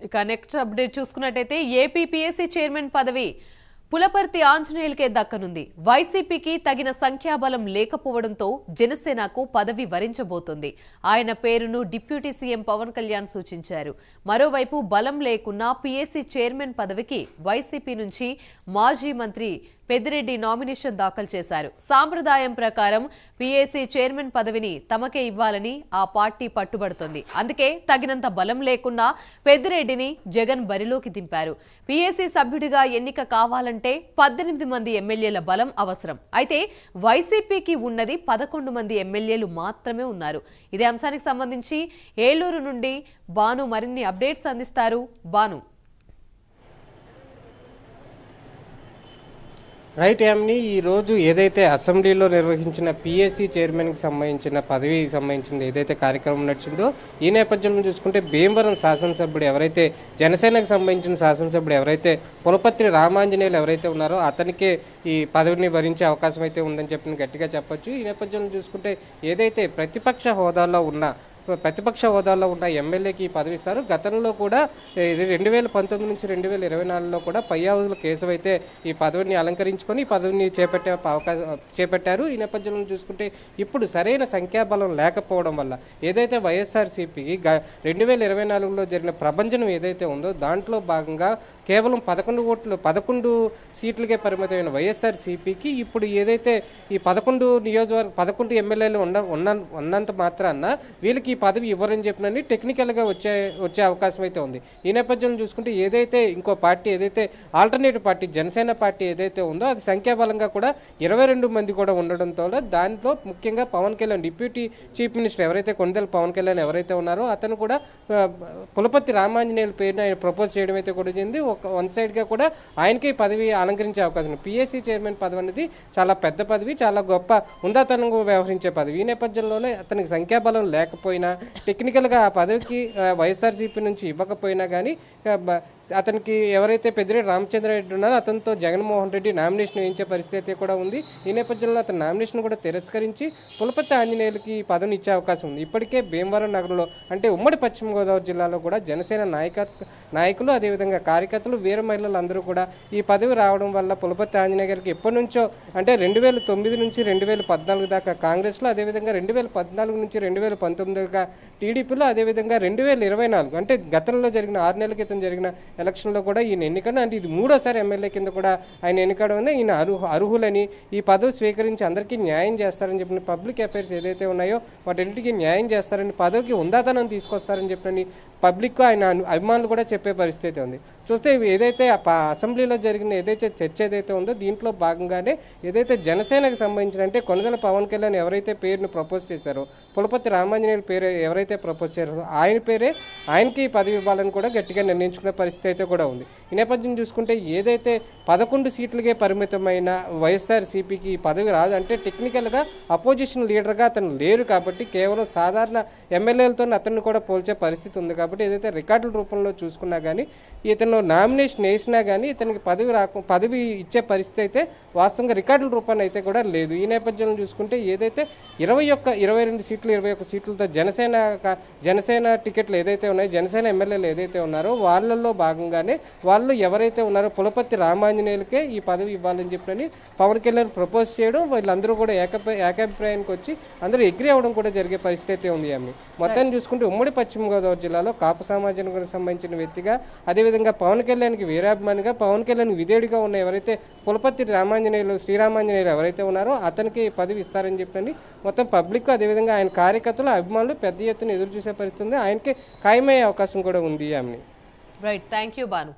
ఇక next update చూసుకున్నట్టయితే APPSC chairman పదవి పులపర్తి ఆంజనేయులకే దక్కనుంది. వైసీపీకి తగిన సంఖ్యాబలం లేకపోవడంతో జనసేనకు పదవి వరించబోతోంది. ఆయన పేరును డిప్యూటీ సీఎం పవన్ కళ్యాణ్ సూచించారు. మరోవైపు బలం లేకున్నా పీఎస్సీ చైర్మన్ పదవికి వైసీపీ నుంచి మాజీ మంత్రి పెద్దిరెడ్డి నామినేషన్ దాఖలు చేశారు. సాంప్రదాయం ప్రకారం పీఏసీ చైర్మన్ పదవిని తమకే ఇవ్వాలని ఆ పార్టీ పట్టుబడుతోంది. అందుకే తగినంత బలం లేకున్నా పెద్దిరెడ్డిని జగన్ బరిలోకి దింపారు. పీఏసీ సభ్యుడిగా ఎన్నిక కావాలంటే 18 మంది ఎమ్మెల్యేల బలం అవసరం. అయితే వైసీపీకి ఉన్నది 11 మంది ఎమ్మెల్యేలు మాత్రమే ఉన్నారు. ఇదే అంశానికి సంబంధించి ఏలూరు నుండి బాను మరిన్ని అప్డేట్స్ అందిస్తారు. బాను. రైట్ యామ్ని ఈరోజు ఏదైతే అసెంబ్లీలో నిర్వహించిన పీఏసీ చైర్మన్కి సంబంధించిన పదవికి సంబంధించింది ఏదైతే కార్యక్రమం నడిచిందో ఈ నేపథ్యంలో చూసుకుంటే భీమవరం శాసనసభ్యుడు ఎవరైతే జనసేనకు సంబంధించిన శాసనసభ్యుడు ఎవరైతే పులపర్తి రామాంజనేయులు ఎవరైతే ఉన్నారో అతనికే ఈ పదవిని భరించే అవకాశం అయితే ఉందని చెప్పి గట్టిగా చెప్పొచ్చు. ఈ నేపథ్యంలో చూసుకుంటే ఏదైతే ప్రతిపక్ష హోదాలో ఉన్న ఎమ్మెల్యేకి పదవి ఇస్తారు. గతంలో కూడా ఇది 2019 నుంచి 2024లో కూడా పయ్యావుల కేశవ్ అయితే ఈ పదవిని అలంకరించుకొని ఈ పదవిని చేపట్టారు. ఈ నేపథ్యంలో చూసుకుంటే ఇప్పుడు సరైన సంఖ్యాబలం లేకపోవడం వల్ల ఏదైతే వైఎస్ఆర్సీపీకి 2024లో జరిగిన ప్రభంజనం ఏదైతే ఉందో దాంట్లో భాగంగా కేవలం 11 సీట్లకే పరిమితమైన వైఎస్ఆర్సీపీకి ఇప్పుడు ఏదైతే ఈ 11 ఎమ్మెల్యేలు ఉన్నంత మాత్రాన వీళ్ళకి ఈ పదవి ఇవ్వరని చెప్పినని టెక్నికల్గా వచ్చే అవకాశం అయితే ఉంది. ఈ నేపథ్యంలో చూసుకుంటే ఏదైతే ఇంకో పార్టీ ఏదైతే ఆల్టర్నేటివ్ పార్టీ జనసేన పార్టీ ఏదైతే ఉందో అది సంఖ్యాబలంగా కూడా 22 మంది కూడా ఉండడంతో దాంట్లో ముఖ్యంగా Pawan Kalyan deputy chief minister ఎవరైతే కొణిదెల పవన్ కళ్యాణ్ ఎవరైతే ఉన్నారో అతను కూడా పులపర్తి రామాంజనేయుల పేరుని ఆయన ప్రపోజ్ చేయడం అయితే కూడా జరిగింది. వన్ సైడ్గా కూడా ఆయనకి పదవి అలంకరించే అవకాశం ఉంది. పీఎస్సీ చైర్మన్ పదవి అనేది చాలా పెద్ద పదవి, చాలా గొప్ప ఉందాతనంగా వ్యవహరించే పదవి. ఈ నేపథ్యంలోనే అతనికి సంఖ్యాబలం లేకపోయినా టెక్నికల్గా ఆ పదవికి వైఎస్ఆర్సీపీ నుంచి ఇవ్వకపోయినా కానీ అతనికి ఎవరైతే పెద్దిరెడ్డి రామచంద్రారెడ్డి ఉన్నారో అతనితో జగన్మోహన్ రెడ్డి నామినేషన్ వేయించే పరిస్థితి కూడా ఉంది. ఈ నేపథ్యంలో అతని నామినేషన్ కూడా తిరస్కరించి పులపర్తి ఆంజనేయులకి పదవిని ఇచ్చే అవకాశం ఉంది. ఇప్పటికే భీమవరం నగరంలో అంటే ఉమ్మడి పశ్చిమ గోదావరి జిల్లాలో కూడా జనసేన నాయకులు అదేవిధంగా కార్యకర్తలు వీర మహిళలు అందరూ కూడా ఈ పదవి రావడం వల్ల పులపర్తి ఆంజనేయ గారికి ఎప్పటి నుంచో అంటే 2009 నుంచి 2014 దాకా కాంగ్రెస్లో, అదేవిధంగా 2014 నుంచి 2019 దాకా టీడీపీలో, అదేవిధంగా 2024 అంటే గతంలో జరిగిన 6 నెలల క్రితం జరిగిన ఎలక్షన్లో కూడా ఈయన ఎన్నికను అంటే ఇది 3వ ఎమ్మెల్యే కింద కూడా ఆయన ఎన్నికడం వల్ల ఈయన అర్హులని ఈ పదవి స్వీకరించి అందరికీ న్యాయం చేస్తారని చెప్పిన పబ్లిక్ అఫైర్స్ ఏదైతే ఉన్నాయో వాటింటికి న్యాయం చేస్తారని పదవికి ఉందాతనం తీసుకొస్తారని చెప్పని పబ్లిక్ ఆయన అభిమానులు కూడా చెప్పే పరిస్థితి ఉంది. చూస్తే ఏదైతే అసెంబ్లీలో జరిగిన ఏదైతే చర్చ ఏదైతే ఉందో దీంట్లో భాగంగానే ఏదైతే జనసేనకు సంబంధించిన అంటే కొణిదెల పవన్ కళ్యాణ్ ఎవరైతే పేరును ప్రపోజ్ చేశారో పులపర్తి రామాంజనేయుల పేరు ఎవరైతే ప్రపోజ్ చేశారో ఆయనకి పదవి ఇవ్వాలని కూడా గట్టిగా నిర్ణయించుకునే పరిస్థితి అయితే కూడా ఉంది. ఈ నేపథ్యం చూసుకుంటే ఏదైతే 11 సీట్లకే పరిమితమైన వైఎస్ఆర్సీపీకి పదవి రాదు అంటే టెక్నికల్గా అపోజిషన్ లీడర్గా అతను లేరు కాబట్టి కేవలం సాధారణ ఎమ్మెల్యేలతో అతన్ని కూడా పోల్చే పరిస్థితి ఉంది. కాబట్టి ఏదైతే రికార్డుల రూపంలో చూసుకున్నా కానీ ఇతను నామినేషన్ వేసినా కానీ ఇతనికి పదవి ఇచ్చే పరిస్థితి అయితే వాస్తవంగా రికార్డుల రూపాన్ని అయితే కూడా లేదు. ఈ నేపథ్యంలో చూసుకుంటే ఏదైతే 22 సీట్లు 21 సీట్లతో జనసేన టికెట్లు ఏదైతే ఉన్నాయో జనసేన ఎమ్మెల్యేలు ఏదైతే ఉన్నారో వాళ్ళల్లో భాగంగానే వాళ్ళు ఎవరైతే ఉన్నారో పులపర్తి రామాంజనేయులకే ఈ పదవి ఇవ్వాలని చెప్పని పవన్ కళ్యాణ్ ప్రపోజ్ చేయడం వీళ్ళందరూ కూడా ఏకాభిప్రాయానికి వచ్చి అందరూ అగ్రీ అవ్వడం కూడా జరిగే పరిస్థితి అయితే ఉంది. ఆమె మొత్తాన్ని చూసుకుంటే ఉమ్మడి పశ్చిమ గోదావరి జిల్లాలో కాపు సమాజానికి సంబంధించిన వ్యక్తిగా అదేవిధంగా పవన్ కళ్యాణ్కి వీరాభిమానిగా పవన్ కళ్యాణ్ విధేయుడిగా ఉన్న ఎవరైతే పులపర్తి శ్రీరామాంజనేయులు ఎవరైతే ఉన్నారో అతనికి పదవి ఇస్తారని చెప్పని మొత్తం పబ్లిక్ అదేవిధంగా ఆయన కార్యకర్తలు అభిమానులు పెద్ద ఎత్తున ఎదురు చూసే పరిస్థితి ఉంది. ఆయనకి ఖాయమయ్యే అవకాశం కూడా ఉంది. ఆమెని రైట్, థ్యాంక్ యూ బాను.